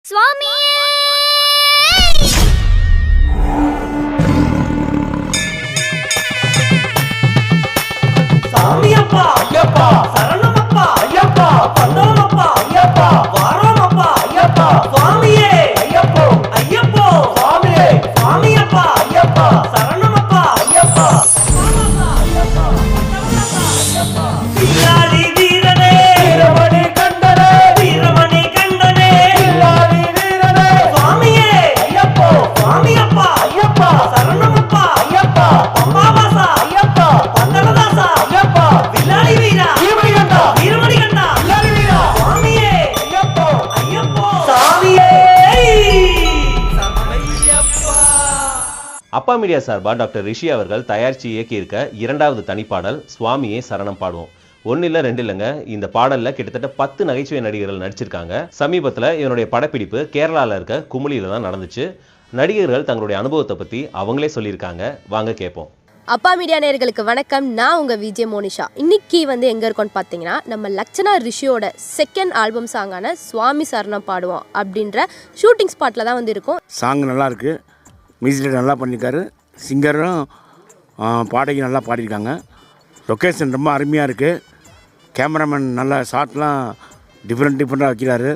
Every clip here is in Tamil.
சுவாமியே சாமியப்பா ஐயப்பா சரணமப்பா ஐயப்பா வந்தோமப்பா ஐயப்பா வாரோமப்பா ஐயப்பா சுவாமியே ஐயப்போ ஐயப்போ சுவாமியே சாமியப்பா ஐயப்பா சரணமப்பா ஐயப்பா ஐயப்பா ஐயப்பா பில்லாடி வீரனே வீரமணி கண்டனே வீரமணி கண்டனே பில்லாடி வீரனே சுவாமியே ஐயப்போ சாமியப்பா ஐயப்பா சரணமப்பா ஐயப்பா பம்பாவாசா ஐயப்பா பந்தனதாசா ஐயப்பா பில்லாடி வீரா வீரமணி கண்டா வீரமணி கண்டா பில்லாடி வீரா சுவாமியே ஐயப்போ ஐயப்போ சாமியே சரணமையப்பா. அப்பா மீடியா சார்பா டாக்டர் ரிஷி அவர்கள் தயாரித்து இயக்கியிருக்க இரண்டாவது தனிப்பாடல் சுவாமியே சரணம் பாடுவோம். ஒன்னு இல்ல ரெண்டு இல்லைங்க, இந்த பாடல்ல கிட்டத்தட்ட 10 நகைச்சுவை நடிகர்கள் நடிச்சிருக்காங்க. சமீபத்தில் இதனுடைய படப்பிடிப்பு கேரளாவில் இருக்க குமுளியில தான் நடந்துச்சு. நடிகர்கள் தங்களுடைய அனுபவத்தை பத்தி அவங்களே சொல்லியிருக்காங்க. வாங்க கேட்போம். அப்பா மீடியா நேயர்களுக்கு வணக்கம். நான் உங்கள் விஜய் மோனிஷா. இன்னைக்கு எங்கே இருக்கோன்னு பார்த்தீங்கன்னா, நம்ம லக்ஷனா ரிஷியோட செகண்ட் ஆல்பம் சாங்கான சுவாமி சரணம் பாடுவோம் அப்படின்ற ஷூட்டிங் ஸ்பாட்டில் தான் வந்து இருக்கும். சாங் நல்லாயிருக்கு, மியூசிக் நல்லா பண்ணியிருக்காரு, சிங்கரும் பாடகி நல்லா பாடியிருக்காங்க. லொக்கேஷன் ரொம்ப அருமையாக இருக்குது. கேமராமேன் நல்லா ஷாட்லாம் டிஃப்ரெண்ட்டாக வைக்கிறாரு.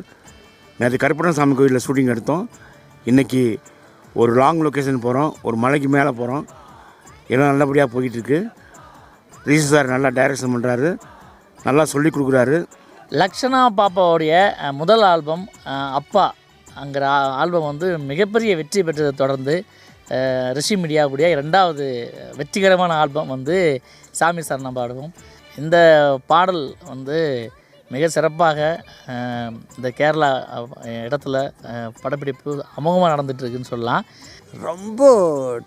நேற்று கருப்பண சாமி கோயிலில் ஷூட்டிங் எடுத்தோம். இன்றைக்கி ஒரு லாங் லொக்கேஷன் போகிறோம், ஒரு மலைக்கு மேலே போகிறோம். எல்லாம் நல்லபடியாக போய்கிட்டுருக்கு. ரிஷி சார் நல்லா டைரக்ஷன் பண்ணுறாரு, நல்லா சொல்லி கொடுக்குறாரு. லக்ஷனா பாப்பாவுடைய முதல் ஆல்பம் அப்பாங்கிற ஆல்பம் வந்து மிகப்பெரிய வெற்றி பெற்றதை தொடர்ந்து ரிஷி மீடியாவுடைய ரெண்டாவது வெற்றிகரமான ஆல்பம் வந்து சாமி சரணம் பாடுவோம். இந்த பாடல் வந்து மிக சிறப்பாக இந்த கேரளா இடத்துல படப்பிடிப்பு அமோகமாக நடந்துகிட்ருக்குன்னு சொல்லலாம். ரொம்ப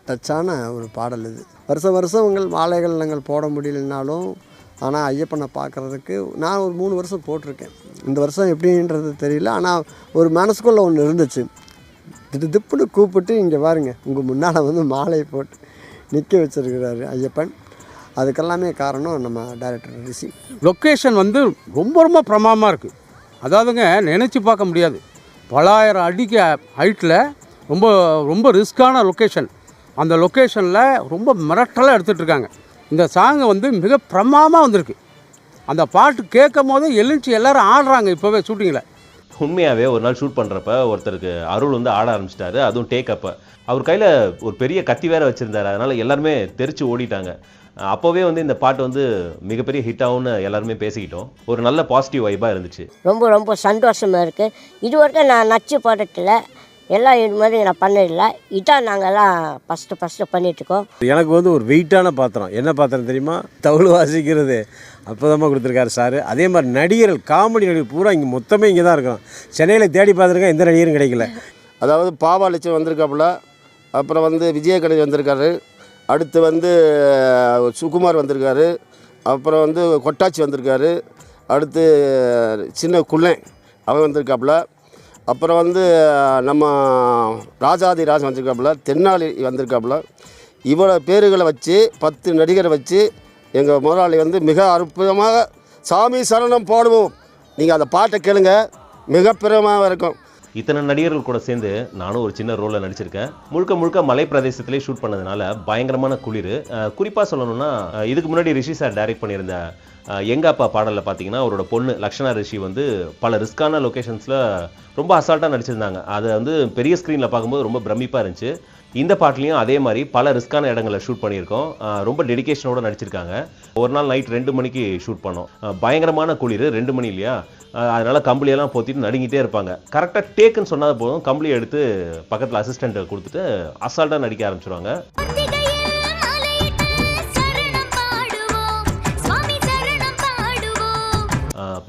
டச்சான ஒரு பாடல் இது. வருஷம் உங்கள் மாலைகள் நாங்கள் போட முடியலனாலும், ஆனால் ஐயப்பனை பார்க்குறதுக்கு நான் ஒரு 3 வருஷம் போட்டிருக்கேன். இந்த வருஷம் எப்படின்றது தெரியல, ஆனால் ஒரு மனசுக்குள்ளே ஒன்று இருந்துச்சு. திப்புன்னு கூப்பிட்டு இங்கே பாருங்க, உங்கள் முன்னால் வந்து மாலையை போட்டு நிற்க வச்சுருக்கிறாரு ஐயப்பன். அதுக்கெல்லாமே காரணம் நம்ம டைரக்டர் ரிஷி. லொக்கேஷன் வந்து ரொம்ப பிரமாதமாக இருக்குது. அதாவதுங்க நினச்சி பார்க்க முடியாது. பலாயிரம் அடிக்கு ஹைட்டில் ரொம்ப ரிஸ்க்கான லொக்கேஷன். அந்த லொக்கேஷனில் ரொம்ப மிரட்டலாக எடுத்துகிட்ருக்காங்க. இந்த சாங்கை வந்து மிக பிரமாதமாக வந்திருக்கு. அந்த பாட்டு கேட்கும் போதே எழுச்சி எல்லோரும் ஆடுறாங்க இப்போவே ஷூட்டிங்கில். உண்மையாகவே ஒரு நாள் ஷூட் பண்ணுறப்ப ஒருத்தருக்கு அருள் வந்து ஆட ஆரம்பிச்சிட்டாரு. அதுவும் டேக் அப்போ அவர் கையில் ஒரு பெரிய கத்தி வேற வச்சுருந்தாரு. அதனால் எல்லாருமே தெரிச்சு ஓடிட்டாங்க. அப்போவே வந்து இந்த பாட்டு வந்து மிகப்பெரிய ஹிட் ஆகும்னு எல்லாருமே பேசிக்கிட்டோம். ஒரு நல்ல பாசிட்டிவ் வைப்பாக இருந்துச்சு. ரொம்ப சந்தோஷமாக இருக்குது. இது வரைக்கும் நான் நச்சு பாடத்தில் எல்லாம் இது மாதிரி நான் பண்ணதில்லை. இதான் நாங்கள்லாம் ஃபஸ்ட்டு பண்ணிகிட்ருக்கோம். எனக்கு வந்து ஒரு வெயிட்டான பாத்திரம். என்ன பாத்திரம் தெரியுமா? தவுள் வாசிக்கிறது அப்போதாம்மா கொடுத்துருக்காரு சார். அதே மாதிரி நடிகர்கள், காமெடி நடிகர் பூரா இங்கே மொத்தமே இங்கே தான் இருக்கிறோம். சென்னையில் தேடி பார்த்துருக்கேன், எந்த நடிகரும் கிடைக்கல. அதாவது பாபாலட்சுமி வந்திருக்காப்புல, அப்புறம் வந்து விஜயகணேஷ் வந்திருக்காரு, அடுத்து வந்து சுகுமார் வந்திருக்காரு, அப்புறம் வந்து கொட்டாச்சி வந்திருக்காரு, அடுத்து சின்ன குள்ளன் அவன் வந்திருக்காப்புல, அப்புறம் வந்து நம்ம ராஜாதி ராஜன் வந்திருக்காப்புல, தென்னாலி வந்திருக்காப்புல. இவ்வளோ பேர்களை வச்சு 10 நடிகரை வச்சு எங்கள் முதலாளி வந்து மிக அற்புதமாக சாமி சரணம் பாடுவோம். நீங்கள் அந்த பாட்டை கேளுங்க, மிக பிரமாக இருக்கும். இத்தனை நடிகர்கள் கூட சேர்ந்து நானும் ஒரு சின்ன ரோலில் நடிச்சிருக்கேன். முழுக்க மலை பிரதேசத்திலே ஷூட் பண்ணதுனால பயங்கரமான குளிர். குறிப்பாக சொல்லணும்னா, இதுக்கு முன்னாடி ரிஷி சார் டைரக்ட் பண்ணியிருந்த எங்கள் அப்பா பாடலில் பார்த்தீங்கன்னா அவரோட பொண்ணு லக்ஷனா ரிஷி வந்து பல ரிஸ்கான லொக்கேஷன்ஸில் ரொம்ப அசால்ட்டாக நடிச்சிருந்தாங்க. அதை வந்து பெரிய ஸ்க்ரீனில் பார்க்கும்போது ரொம்ப பிரமிப்பாக இருந்துச்சு. இந்த பாட்டிலையும் அதே மாதிரி பல ரிஸ்கான இடங்களை ஷூட் பண்ணியிருக்கோம். ரொம்ப டெடிகேஷனோடு நடிச்சிருக்காங்க. ஒரு நாள் நைட் 2 மணிக்கு ஷூட் பண்ணோம். பயங்கரமான குளிர், 2 மணி இல்லையா, அதனால் கம்பளியெல்லாம் போத்திட்டு நடுங்கிட்டே இருப்பாங்க. கரெக்டாக டேக்குன்னு சொன்னால் போதும், கம்பளியை எடுத்து பக்கத்தில் அசிஸ்டண்ட்டை கொடுத்துட்டு அசால்ட்டாக நடிக்க ஆரம்பிச்சிடுவாங்க.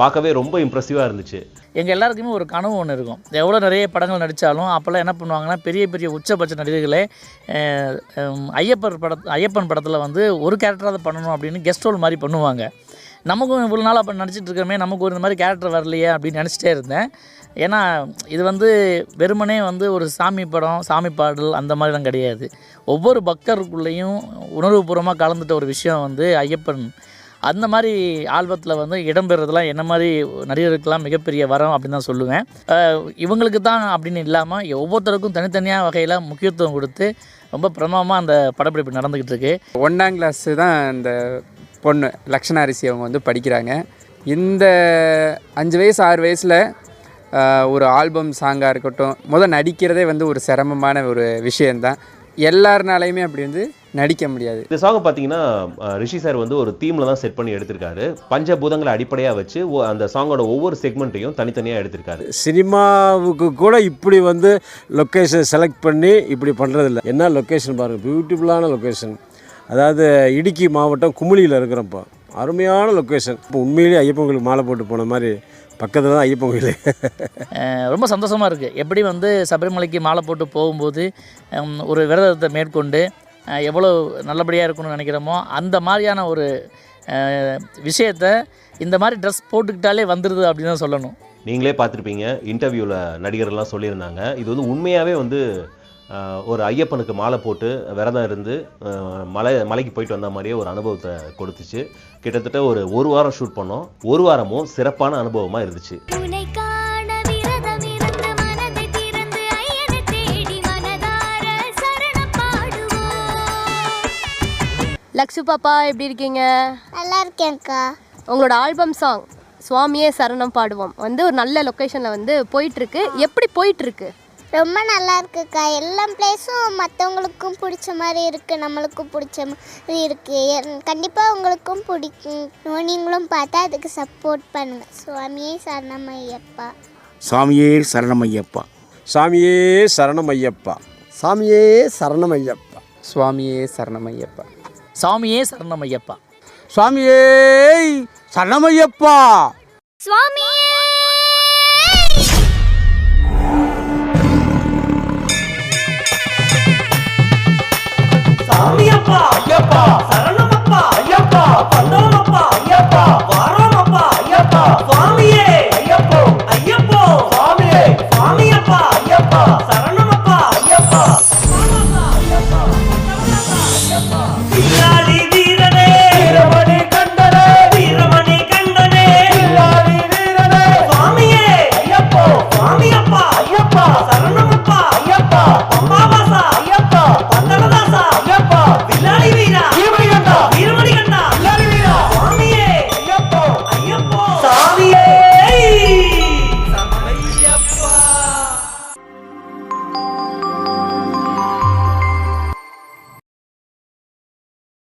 பார்க்கவே ரொம்ப இம்ப்ரெசிவாக இருந்துச்சு. எங்கள் எல்லாருக்குமே ஒரு கனவு ஒன்று இருக்கும். எவ்வளோ நிறைய படங்கள் நடித்தாலும் அப்போல்லாம் என்ன பண்ணுவாங்கன்னா, பெரிய உச்சபட்ச நடிகர்களே ஐயப்பன் படத்தில் வந்து ஒரு கேரக்டராக பண்ணணும் அப்படின்னு கெஸ்ட் ரோல் மாதிரி பண்ணுவாங்க. நமக்கும் இவ்வளோ நாள் அப்போ நடிச்சிட்டு இருக்கோமே, நமக்கு ஒரு இந்த மாதிரி கேரக்டர் வரலையே அப்படின்னு நினச்சிட்டே இருந்தேன். ஏன்னா இது வந்து வெறுமனே வந்து ஒரு சாமி படம், சாமி பாடல் அந்த மாதிரிலாம் கிடையாது. ஒவ்வொரு பக்தருக்குள்ளேயும் உணர்வுபூர்வமாக கலந்துட்ட ஒரு விஷயம் வந்து ஐயப்பன். அந்த மாதிரி ஆல்பத்தில் வந்து இடம்பெறதுலாம் என்ன மாதிரி நடிகர்களுக்கெல்லாம் மிகப்பெரிய வரம் அப்படின்னு தான் சொல்லுவேன். இவங்களுக்கு தான் அப்படின்னு இல்லாமல் ஒவ்வொருத்தருக்கும் தனித்தனியாக வகையில் முக்கியத்துவம் கொடுத்து ரொம்ப பிரமாதமாக அந்த படப்பிடிப்பு நடந்துக்கிட்டு இருக்கு. 1ஆம் கிளாஸ் தான் இந்த பொண்ணு லக்ஷனா அரிசி அவங்க வந்து படிக்கிறாங்க. இந்த 5 வயசு 6 வயசில் ஒரு ஆல்பம் சாங்காக இருக்கட்டும், நடிக்கிறதே வந்து ஒரு சிரமமான ஒரு விஷயந்தான். எல்லாருனாலையுமே அப்படி வந்து நடிக்க முடியாது. இந்த சாங் பார்த்தீங்கன்னா ரிஷி சார் வந்து ஒரு தீமில் தான் செட் பண்ணி எடுத்திருக்காரு. பஞ்சபூதங்களை அடிப்படையாக வச்சு அந்த சாங்கோட ஒவ்வொரு செக்மெண்ட்டையும் தனித்தனியாக எடுத்திருக்காரு. சினிமாவுக்கு கூட இப்படி வந்து லொக்கேஷன் செலக்ட் பண்ணி இப்படி பண்ணுறதில்ல. என்ன லொக்கேஷன் பாருங்கள், பியூட்டிஃபுல்லான லொக்கேஷன். அதாவது இடுக்கி மாவட்டம் குமுளியில் இருக்கிறப்போ அருமையான லொக்கேஷன். இப்போ உண்மையிலேயே ஐயப்பன் கோயிலுக்கு மாலை போட்டு போன மாதிரி பக்கத்தில் தான் ஐயப்பன் கோயில். ரொம்ப சந்தோஷமாக இருக்குது. எப்படி வந்து சபரிமலைக்கு மாலை போட்டு போகும்போது ஒரு விரதத்தை மேற்கொண்டு எவ்வளோ நல்லபடியாக இருக்கணும்னு நினைக்கிறோமோ அந்த மாதிரியான ஒரு விஷயத்தை இந்த மாதிரி ட்ரெஸ் போட்டுக்கிட்டாலே வந்துடுது அப்படின்னு தான் சொல்லணும். நீங்களே பார்த்துருப்பீங்க, இன்டர்வியூவில் நடிகர்கள்லாம் சொல்லியிருந்தாங்க. இது வந்து உண்மையாகவே வந்து ஒரு ஐயப்பனுக்கு மாலை போட்டு விரதம் இருந்து மலைக்கு போயிட்டு வந்த மாதிரியே ஒரு அனுபவத்தை கொடுத்துச்சு. கிட்டத்தட்ட ஒரு வாரம் ஷூட் பண்ணோம். ஒரு வாரமும் சிறப்பான அனுபவமாக இருந்துச்சு. லக்ஷு பாப்பா எப்படி இருக்கீங்க? நல்லா இருக்கேன்க்கா. உங்களோட ஆல்பம் சாங் சுவாமியே சரணம் பாடுவோம் வந்து ஒரு நல்ல லொக்கேஷனில் வந்து போயிட்டுருக்கு. எப்படி போயிட்டுருக்கு? ரொம்ப நல்லா இருக்குக்கா. எல்லா பிளேஸும் மற்றவங்களுக்கும் பிடிச்ச மாதிரி இருக்குது, நம்மளுக்கும் பிடிச்ச மாதிரி இருக்குது. கண்டிப்பாக உங்களுக்கும் பிடிக்கும். நீங்களும் பார்த்தா அதுக்கு சப்போர்ட் பண்ணுங்கள். சுவாமியே சரணமையப்பா. சாமியே சரணமையப்பா. சாமியே சரணமையப்பா. சாமியே சரணமையப்பா. சுவாமியே சரணமையப்பா. சாமியே சரணமையப்பா. சுவாமியே சரணமையப்பா. சுவாமியே